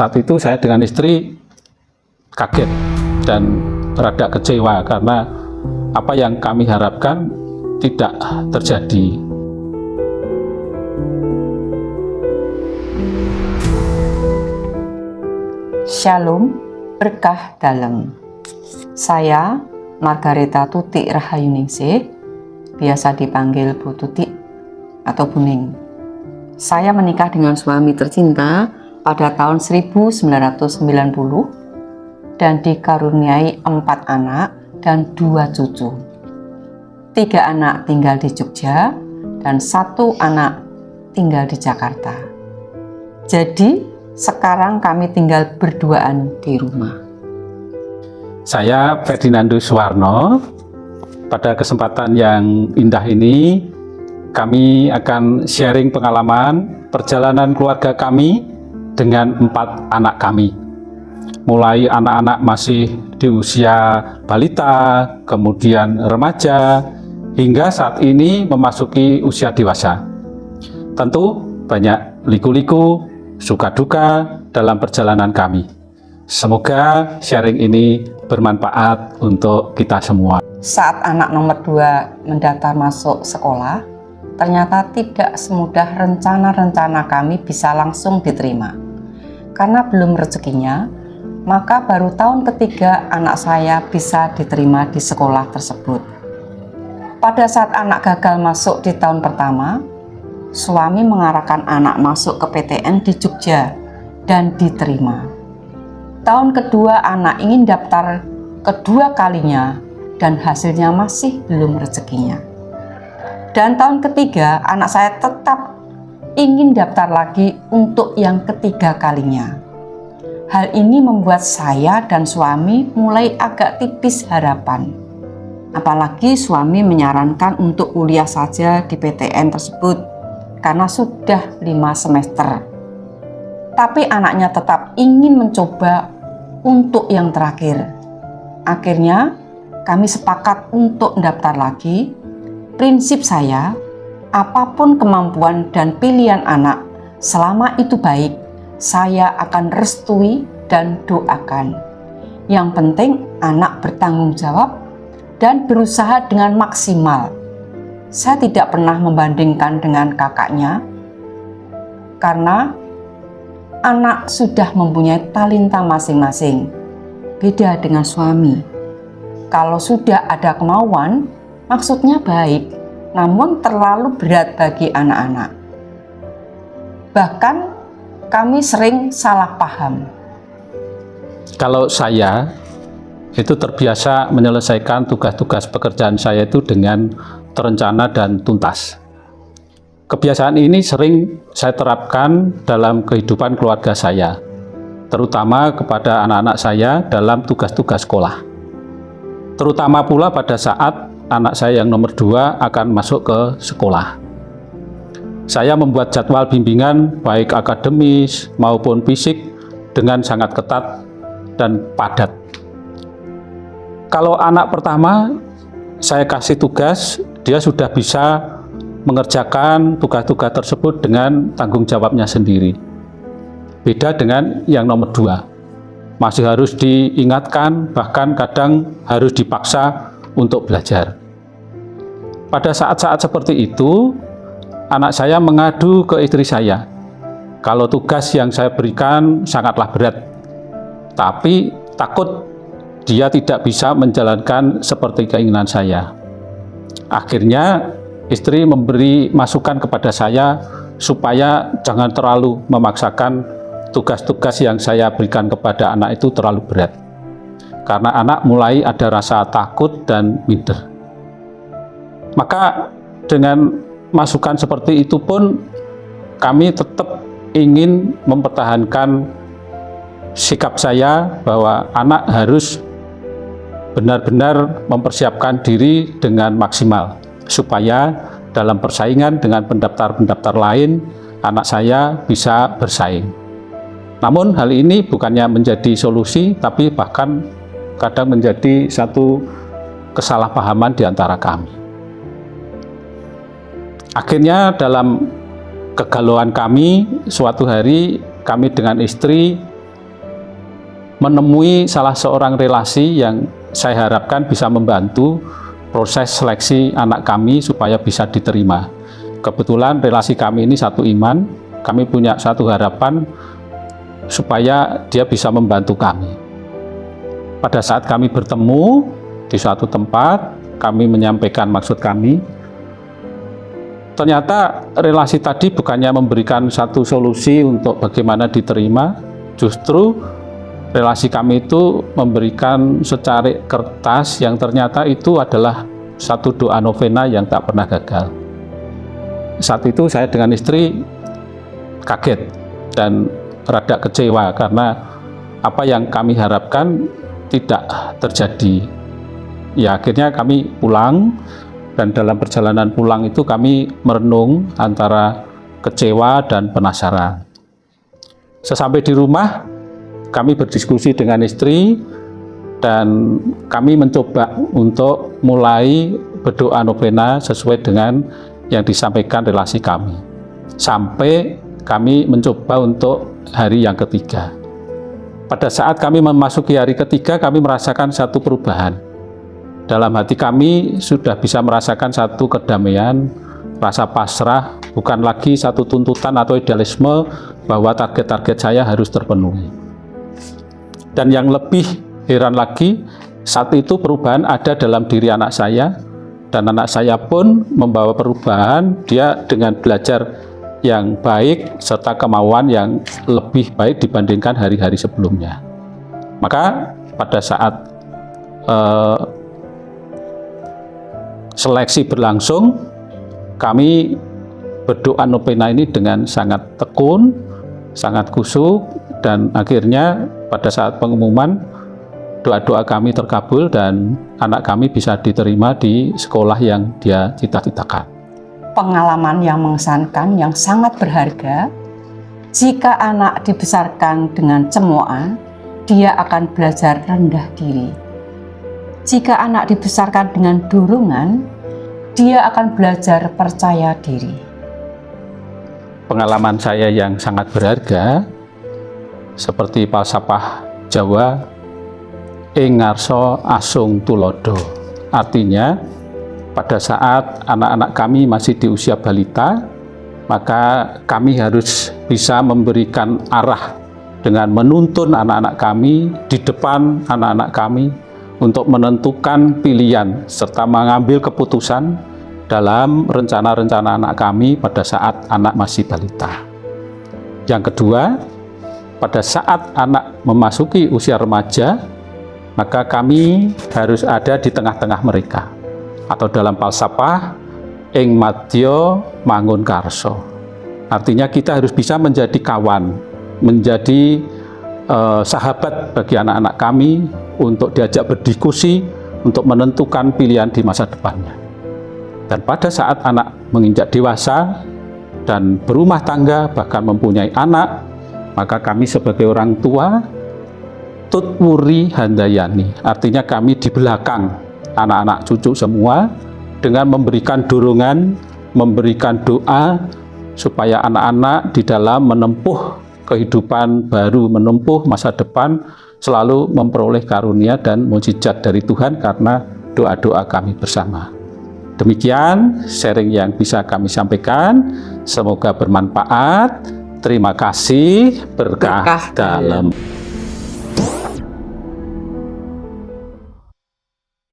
Saat itu saya dengan istri kaget dan rada kecewa karena apa yang kami harapkan tidak terjadi. Shalom, berkah dalam. Saya Margareta Tutik Rahayuningsih, biasa dipanggil Bu Tutik atau Buning. Saya menikah dengan suami tercinta pada tahun 1990 dan dikaruniai 4 anak dan 2 cucu. 3 anak tinggal di Jogja dan 1 anak tinggal di Jakarta. Jadi sekarang kami tinggal berduaan di rumah. Saya Ferdinandus Suwarno. Pada kesempatan yang indah ini, kami akan sharing pengalaman perjalanan keluarga kami dengan 4 anak kami. Mulai anak-anak masih di usia balita, kemudian remaja, hingga saat ini memasuki usia dewasa. Tentu banyak liku-liku, suka duka dalam perjalanan kami. Semoga sharing ini bermanfaat untuk kita semua. Saat anak nomor 2 mendaftar masuk sekolah, ternyata tidak semudah rencana-rencana kami bisa langsung diterima. Karena belum rezekinya, maka baru tahun ketiga anak saya bisa diterima di sekolah tersebut. Pada saat anak gagal masuk di tahun pertama, suami mengarahkan anak masuk ke PTN di Jogja dan diterima. Tahun kedua anak ingin daftar kedua kalinya dan hasilnya masih belum rezekinya. Dan tahun ketiga anak saya tetap ingin daftar lagi untuk yang ketiga kalinya. Hal ini membuat saya dan suami mulai agak tipis harapan. Apalagi suami menyarankan untuk kuliah saja di PTN tersebut karena sudah 5 semester. Tapi anaknya tetap ingin mencoba untuk yang terakhir. Akhirnya kami sepakat untuk mendaftar lagi. Prinsip saya, apapun kemampuan dan pilihan anak, selama itu baik, saya akan restui dan doakan. Yang penting anak bertanggung jawab dan berusaha dengan maksimal. Saya tidak pernah membandingkan dengan kakaknya, karena anak sudah mempunyai talenta masing-masing. Beda dengan suami. Kalau sudah ada kemauan, maksudnya baik, namun terlalu berat bagi anak-anak. Bahkan kami sering salah paham. Kalau saya itu terbiasa menyelesaikan tugas-tugas pekerjaan saya itu dengan terencana dan tuntas. Kebiasaan ini sering saya terapkan dalam kehidupan keluarga saya, terutama kepada anak-anak saya dalam tugas-tugas sekolah. Terutama pula pada saat anak saya yang nomor 2 akan masuk ke sekolah. Saya membuat jadwal bimbingan baik akademis maupun fisik dengan sangat ketat dan padat. Kalau anak pertama saya kasih tugas, dia sudah bisa mengerjakan tugas-tugas tersebut dengan tanggung jawabnya sendiri. Beda dengan yang nomor 2. Masih harus diingatkan, bahkan kadang harus dipaksa untuk belajar. Pada saat-saat seperti itu, anak saya mengadu ke istri saya. Kalau tugas yang saya berikan sangatlah berat, tapi takut dia tidak bisa menjalankan seperti keinginan saya. Akhirnya istri memberi masukan kepada saya supaya jangan terlalu memaksakan tugas-tugas yang saya berikan kepada anak itu terlalu berat. Karena anak mulai ada rasa takut dan minder. Maka dengan masukan seperti itu pun kami tetap ingin mempertahankan sikap saya bahwa anak harus benar-benar mempersiapkan diri dengan maksimal supaya dalam persaingan dengan pendaftar-pendaftar lain anak saya bisa bersaing. Namun hal ini bukannya menjadi solusi, tapi bahkan kadang menjadi satu kesalahpahaman di antara kami. Akhirnya dalam kegalauan kami, suatu hari kami dengan istri menemui salah seorang relasi yang saya harapkan bisa membantu proses seleksi anak kami supaya bisa diterima. Kebetulan relasi kami ini satu iman, kami punya satu harapan supaya dia bisa membantu kami. Pada saat kami bertemu di suatu tempat, kami menyampaikan maksud kami. Ternyata relasi tadi bukannya memberikan satu solusi untuk bagaimana diterima, justru relasi kami itu memberikan secari kertas yang ternyata itu adalah satu doa novena yang tak pernah gagal. Saat itu saya dengan istri kaget dan rada kecewa karena apa yang kami harapkan tidak terjadi. Ya, akhirnya kami pulang, dan dalam perjalanan pulang itu kami merenung antara kecewa dan penasaran. Sesampai di rumah, kami berdiskusi dengan istri dan kami mencoba untuk mulai berdoa novena sesuai dengan yang disampaikan relasi kami. Sampai kami mencoba untuk hari yang ketiga. Pada saat kami memasuki hari ketiga, kami merasakan satu perubahan. Dalam hati kami sudah bisa merasakan satu kedamaian, rasa pasrah, bukan lagi satu tuntutan atau idealisme bahwa target-target saya harus terpenuhi. Dan yang lebih heran lagi, saat itu perubahan ada dalam diri anak saya, dan anak saya pun membawa perubahan, dia dengan belajar yang baik serta kemauan yang lebih baik dibandingkan hari-hari sebelumnya. Maka pada saat seleksi berlangsung, kami berdoa novena ini dengan sangat tekun, sangat khusyuk, dan akhirnya pada saat pengumuman doa-doa kami terkabul dan anak kami bisa diterima di sekolah yang dia cita-citakan. Pengalaman yang mengesankan, yang sangat berharga. Jika anak dibesarkan dengan cemoohan, dia akan belajar rendah diri. Jika anak dibesarkan dengan dorongan, dia akan belajar percaya diri. Pengalaman saya yang sangat berharga, seperti falsafah Jawa, ing ngarsa asung tulodo. Artinya, pada saat anak-anak kami masih di usia balita, maka kami harus bisa memberikan arah dengan menuntun anak-anak kami di depan anak-anak kami untuk menentukan pilihan serta mengambil keputusan dalam rencana-rencana anak kami pada saat anak masih balita. Yang kedua, pada saat anak memasuki usia remaja, maka kami harus ada di tengah-tengah mereka, atau dalam falsafah ing madya mangun karso. Artinya kita harus bisa menjadi kawan, menjadi sahabat bagi anak-anak kami untuk diajak berdiskusi, untuk menentukan pilihan di masa depannya. Dan pada saat anak menginjak dewasa dan berumah tangga, bahkan mempunyai anak, maka kami sebagai orang tua tutwuri handayani, artinya kami di belakang anak-anak cucu semua dengan memberikan dorongan, memberikan doa supaya anak-anak di dalam menempuh kehidupan baru, menempuh masa depan selalu memperoleh karunia dan mukjizat dari Tuhan karena doa-doa kami bersama. Demikian sharing yang bisa kami sampaikan, semoga bermanfaat. Terima kasih, berkah dalam.